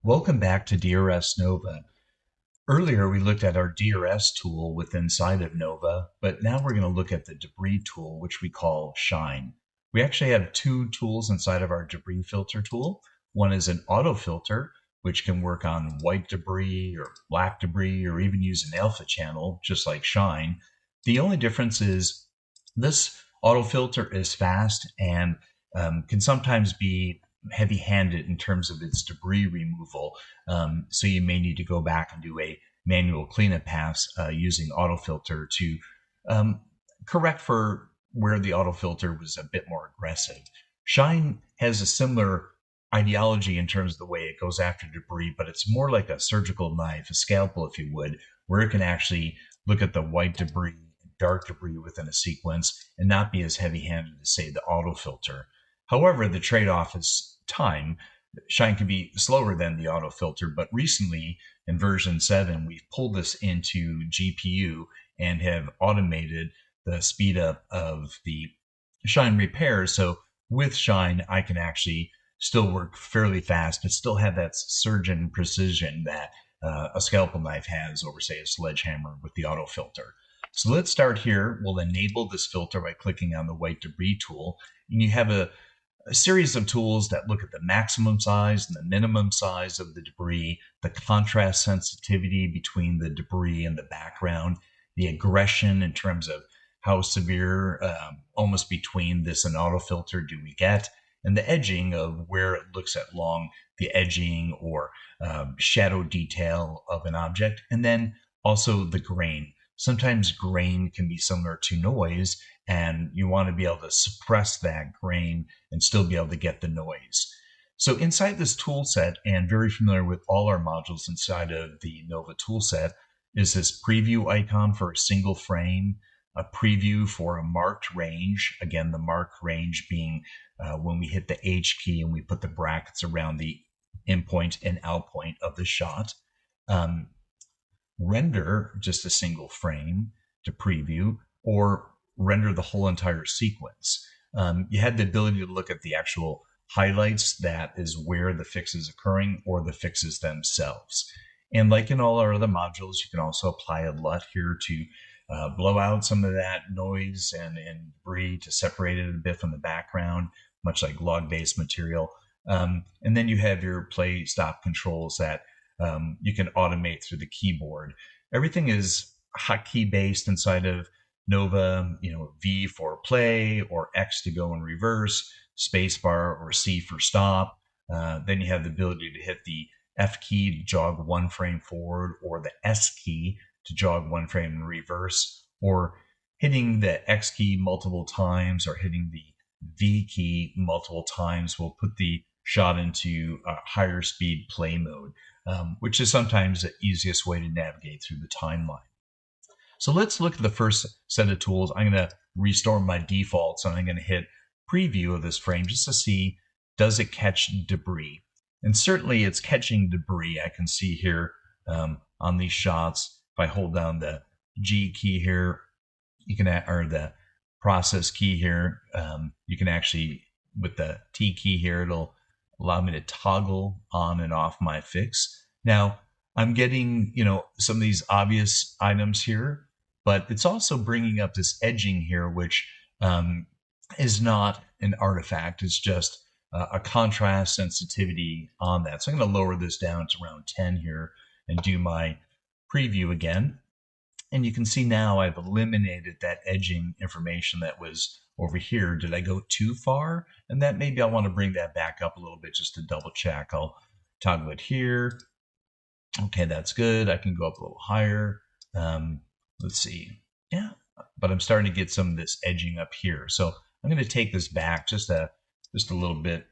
Welcome back to DRS Nova. Earlier, we looked at our DRS tool with inside of Nova, but now we're going to look at the debris tool, which we call Shine. We actually have two tools inside of our debris filter tool. One is an autofilter, which can work on white debris or black debris, or even use an alpha channel, just like Shine. The only difference is this autofilter is fast and can sometimes be heavy-handed in terms of its debris removal. So you may need to go back and do a manual cleanup pass using autofilter to correct for where the autofilter was a bit more aggressive. Shine has a similar ideology in terms of the way it goes after debris, but it's more like a surgical knife, a scalpel, if you would, where it can actually look at the white debris, dark debris within a sequence, and not be as heavy-handed as, say, the autofilter. However, the trade-off is time. Shine can be slower than the autofilter, but recently in version 7, we've pulled this into GPU and have automated the speed up of the Shine repairs. So with Shine, I can actually still work fairly fast, but still have that surgeon precision that a scalpel knife has over, say, a sledgehammer with the autofilter. So let's start here. We'll enable this filter by clicking on the white debris tool, and you have a series of tools that look at the maximum size and the minimum size of the debris, the contrast sensitivity between the debris and the background, the aggression in terms of how severe almost between this and autofilter do we get, and the edging of where it looks at along the edging or shadow detail of an object, and then also the grain. Sometimes grain can be similar to noise, and you want to be able to suppress that grain and still be able to get the noise. So inside this tool set, and very familiar with all our modules inside of the Nova tool set, is this preview icon for a single frame, a preview for a marked range. Again, the marked range being when we hit the H key and we put the brackets around the in point and out point of the shot. Render just a single frame to preview, or render the whole entire sequence. You had the ability to look at the actual highlights, that is where the fix is occurring, or the fixes themselves. And like in all our other modules, you can also apply a LUT here to blow out some of that noise and debris to separate it a bit from the background, much like log-based material. And then you have your play stop controls that you can automate through the keyboard. Everything is hotkey based inside of Nova, V for play, or X to go in reverse, spacebar or C for stop. Then you have the ability to hit the F key to jog one frame forward, or the S key to jog one frame in reverse, or hitting the X key multiple times or hitting the V key multiple times will put the shot into a higher speed play mode, which is sometimes the easiest way to navigate through the timeline. So let's look at the first set of tools. I'm going to restore my defaults, and I'm going to hit preview of this frame just to see, does it catch debris? And certainly it's catching debris. I can see here on these shots, if I hold down the G key here, you can, or the process key here, you can actually, with the T key here, it'll allow me to toggle on and off my fix. Now, I'm getting, some of these obvious items here, but it's also bringing up this edging here, which is not an artifact. It's just a contrast sensitivity on that. So I'm going to lower this down to around 10 here and do my preview again. And you can see now I've eliminated that edging information that was over here. Did I go too far? And that maybe I want to bring that back up a little bit just to double check. I'll toggle it here. Okay, that's good. I can go up a little higher. Let's see. Yeah, but I'm starting to get some of this edging up here. So I'm going to take this back just a little bit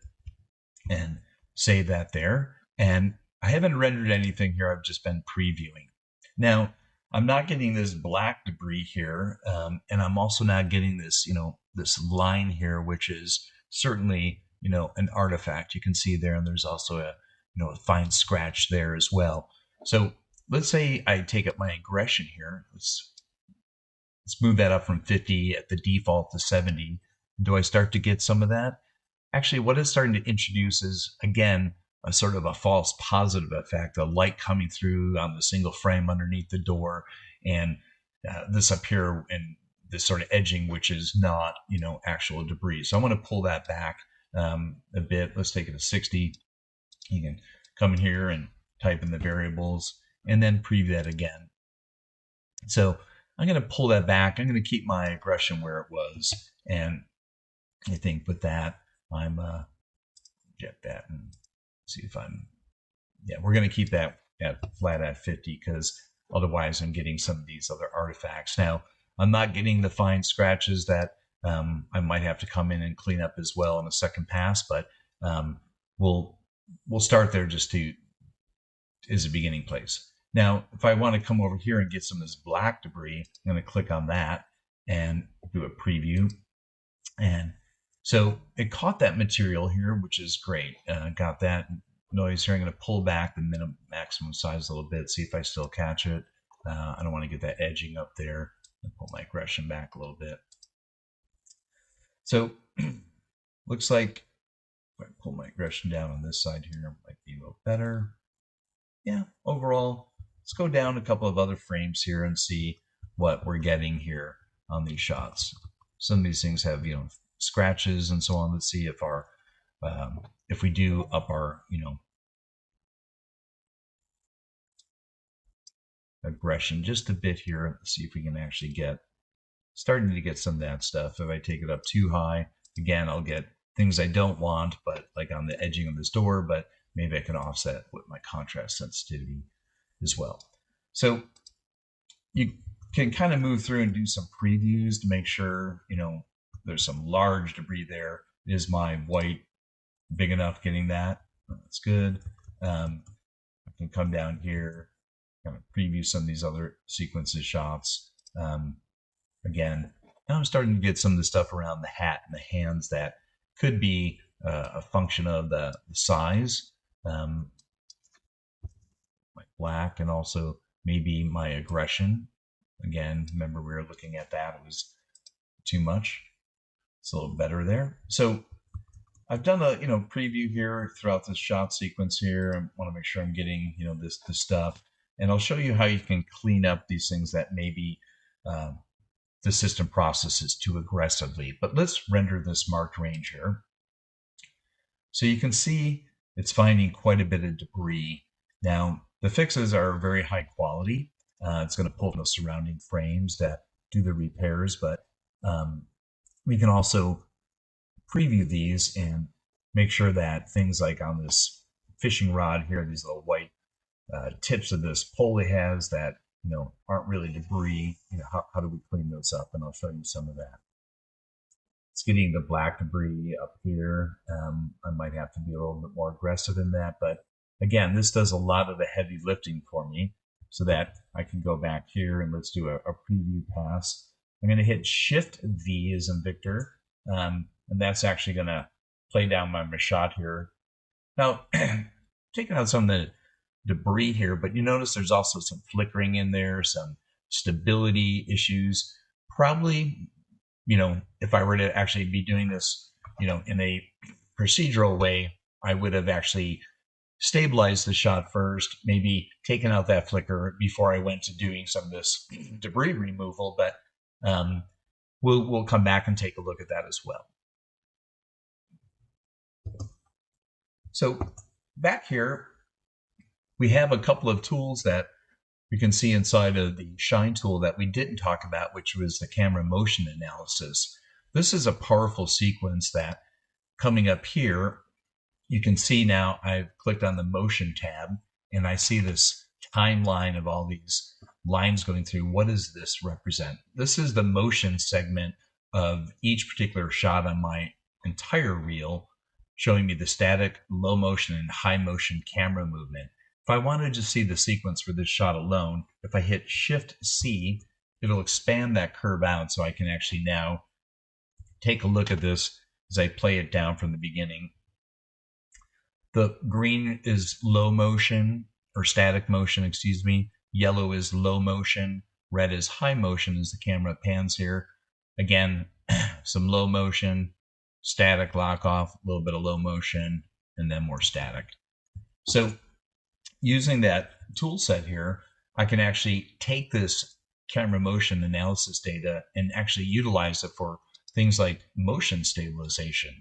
and save that there. And I haven't rendered anything here. I've just been previewing. Now, I'm not getting this black debris here, and I'm also not getting this, this line here, which is certainly, an artifact. You can see there, and there's also a fine scratch there as well. So let's say I take up my aggression here. Let's move that up from 50 at the default to 70. Do I start to get some of that? Actually, what it's starting to introduce is, again, a sort of a false positive effect, a light coming through on the single frame underneath the door, and this up here and this sort of edging, which is not, actual debris. So I want to pull that back a bit. Let's take it to 60. You can come in here and type in the variables and then preview that again. So I'm going to pull that back. I'm going to keep my aggression where it was. And I think with that, I'm get that and see if we're going to keep that at flat at 50 because otherwise I'm getting some of these other artifacts. Now, I'm not getting the fine scratches that I might have to come in and clean up as well in a second pass, but we'll start there just as a beginning place. Now, if I want to come over here and get some of this black debris, I'm going to click on that and do a preview. And so it caught that material here, which is great. Got that noise here. I'm going to pull back the maximum size a little bit, see if I still catch it. I don't want to get that edging up there. I'll pull my aggression back a little bit. So looks like if I pull my aggression down on this side here, it might be a little better. Yeah, overall, let's go down a couple of other frames here and see what we're getting here on these shots. Some of these things have, scratches and so on. Let's see if if we do up our, aggression just a bit here. Let's see if we can actually starting to get some of that stuff. If I take it up too high, again, I'll get things I don't want, but like on the edging of this door, but maybe I can offset with my contrast sensitivity as well. So you can kind of move through and do some previews to make sure, there's some large debris there. Is my white big enough getting that? That's good. I can come down here, kind of preview some of these other sequences shots. Again, now I'm starting to get some of the stuff around the hat and the hands that could be a function of the size, my black, and also maybe my aggression. Again, remember we were looking at that. It was too much. It's a little better there. So I've done a preview here throughout this shot sequence here. I want to make sure I'm getting this stuff, and I'll show you how you can clean up these things that maybe the system processes too aggressively. But let's render this marked range here. So you can see it's finding quite a bit of debris. Now, the fixes are very high quality. It's going to pull from the surrounding frames that do the repairs, but we can also preview these and make sure that things like on this fishing rod here, these little white tips of this pulley has that aren't really debris. How do we clean those up? And I'll show you some of that. It's getting the black debris up here. I might have to be a little bit more aggressive in that, but again, this does a lot of the heavy lifting for me so that I can go back here and let's do a preview pass. I'm going to hit Shift V as in Victor, and that's actually going to play down my shot here. Now, taking out some of the debris here, but you notice there's also some flickering in there, some stability issues. Probably, if I were to actually be doing this, in a procedural way, I would have actually stabilized the shot first, maybe taken out that flicker before I went to doing some of this debris removal, but we'll come back and take a look at that as well. So back here, we have a couple of tools that we can see inside of the Shine tool that we didn't talk about, which was the camera motion analysis. This is a powerful sequence that coming up here, you can see now I've clicked on the motion tab and I see this timeline of all these lines going through. What does this represent? This is the motion segment of each particular shot on my entire reel, showing me the static, low motion, and high motion camera movement. If I wanted to see the sequence for this shot alone, if I hit Shift C, it'll expand that curve out so I can actually now take a look at this as I play it down from the beginning. The green is low motion, or static motion, excuse me. Yellow is low motion. Red is high motion as the camera pans here. Again, some low motion, static lock off, a little bit of low motion, and then more static. So using that tool set here, I can actually take this camera motion analysis data and actually utilize it for things like motion stabilization.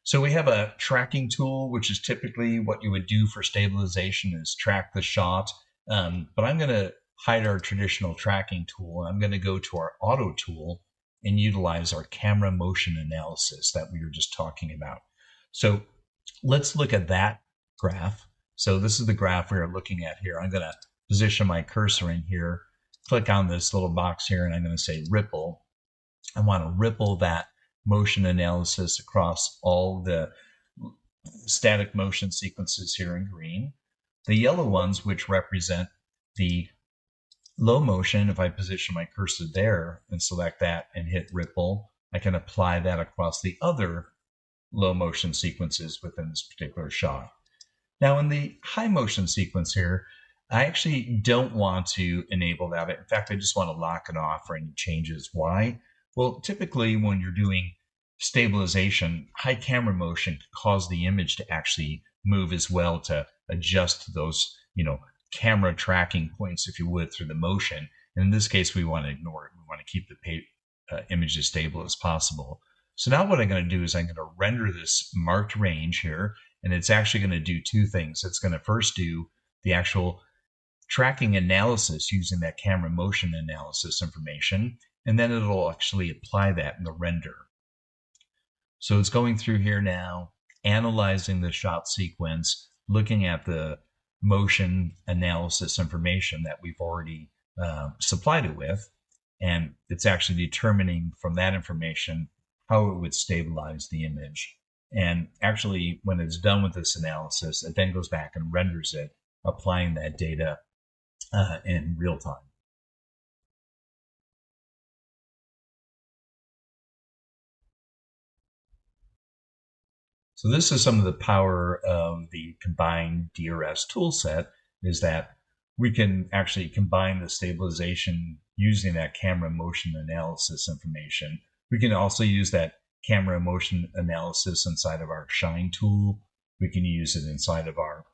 So we have a tracking tool, which is typically what you would do for stabilization is track the shot. But I'm going to hide our traditional tracking tool. I'm going to go to our auto tool and utilize our camera motion analysis that we were just talking about. So let's look at that graph. So this is the graph we are looking at here. I'm going to position my cursor in here, click on this little box here, and I'm going to say ripple. I want to ripple that motion analysis across all the static motion sequences here in green. The yellow ones, which represent the low motion, if I position my cursor there and select that and hit ripple, I can apply that across the other low motion sequences within this particular shot. Now in the high motion sequence here, I actually don't want to enable that. In fact, I just want to lock it off for any changes. Why? Well, typically when you're doing stabilization, high camera motion can cause the image to actually move as well to adjust those, camera tracking points, if you would, through the motion. And in this case, we want to ignore it. We want to keep the image as stable as possible. So now what I'm going to do is I'm going to render this marked range here, and it's actually going to do two things. It's going to first do the actual tracking analysis using that camera motion analysis information, and then it'll actually apply that in the render. So it's going through here now, analyzing the shot sequence, looking at the motion analysis information that we've already supplied it with, and it's actually determining from that information how it would stabilize the image. And actually, when it's done with this analysis, it then goes back and renders it, applying that data in real time. So this is some of the power of the combined DRS toolset, is that we can actually combine the stabilization using that camera motion analysis information. We can also use that camera motion analysis inside of our SHINE tool. We can use it inside of our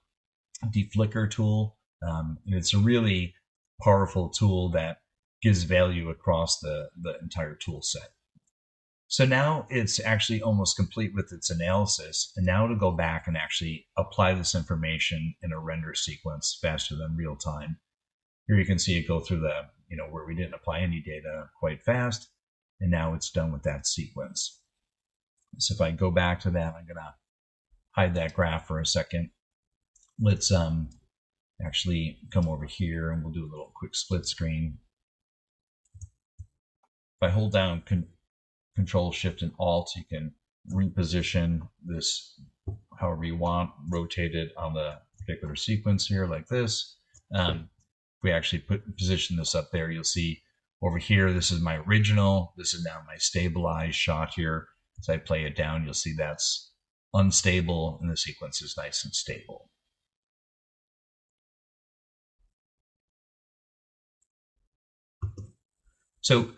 deflicker tool. And it's a really powerful tool that gives value across the entire tool set. So now it's actually almost complete with its analysis. And now to go back and actually apply this information in a render sequence faster than real time. Here you can see it go through the, where we didn't apply any data quite fast. And now it's done with that sequence. So if I go back to that, I'm going to hide that graph for a second. Let's actually come over here and we'll do a little quick split screen. If I hold down Control, Shift, and Alt, you can reposition this however you want, rotate it on the particular sequence here like this. If we actually position this up there, you'll see over here, this is my original. This is now my stabilized shot here. As I play it down, you'll see that's unstable and the sequence is nice and stable. So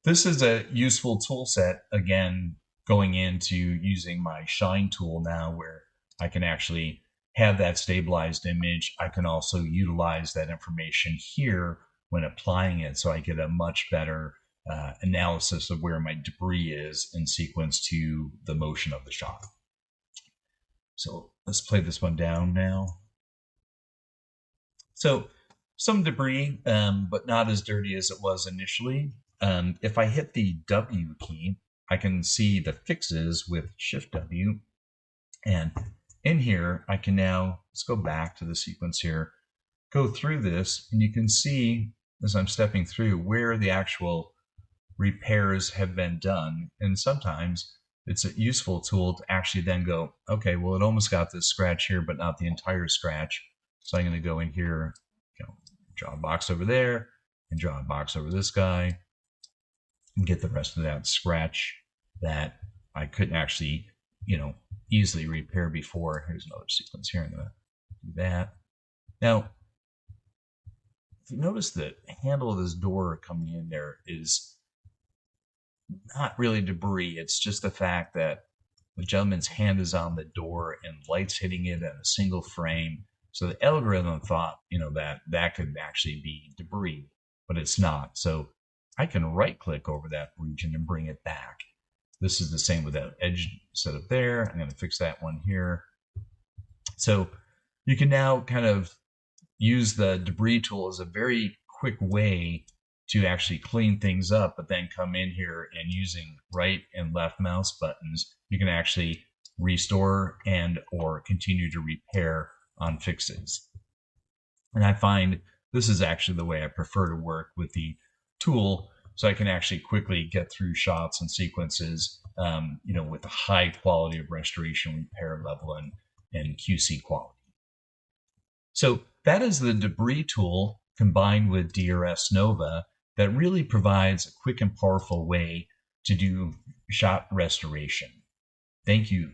this is a useful tool set, again, going into using my SHINE tool now, where I can actually have that stabilized image. I can also utilize that information here when applying it, so I get a much better analysis of where my debris is in sequence to the motion of the shot. So let's play this one down now. So some debris, but not as dirty as it was initially. If I hit the W key, I can see the fixes with Shift W. And in here, I can now, let's go back to the sequence here, go through this, and you can see as I'm stepping through where the actual repairs have been done. And sometimes it's a useful tool to actually then go, okay, well, it almost got this scratch here, but not the entire scratch. So I'm going to go in here, draw a box over there, and draw a box over this guy, and get the rest of that scratch that I couldn't actually, easily repair before. Here's another sequence here. I'm going to do that. Now, if you notice the handle of this door coming in there is not really debris. It's just the fact that the gentleman's hand is on the door and light's hitting it in a single frame. So the algorithm thought, that could actually be debris, but it's not. So I can right click over that region and bring it back. This is the same with that edge set up there. I'm going to fix that one here. So you can now kind of use the debris tool as a very quick way to actually clean things up, but then come in here and using right and left mouse buttons, you can actually restore and or continue to repair on fixes. And I find this is actually the way I prefer to work with the tool, so I can actually quickly get through shots and sequences, with a high quality of restoration, repair level, and QC quality. So that is the debris tool combined with DRS Nova that really provides a quick and powerful way to do shot restoration. Thank you.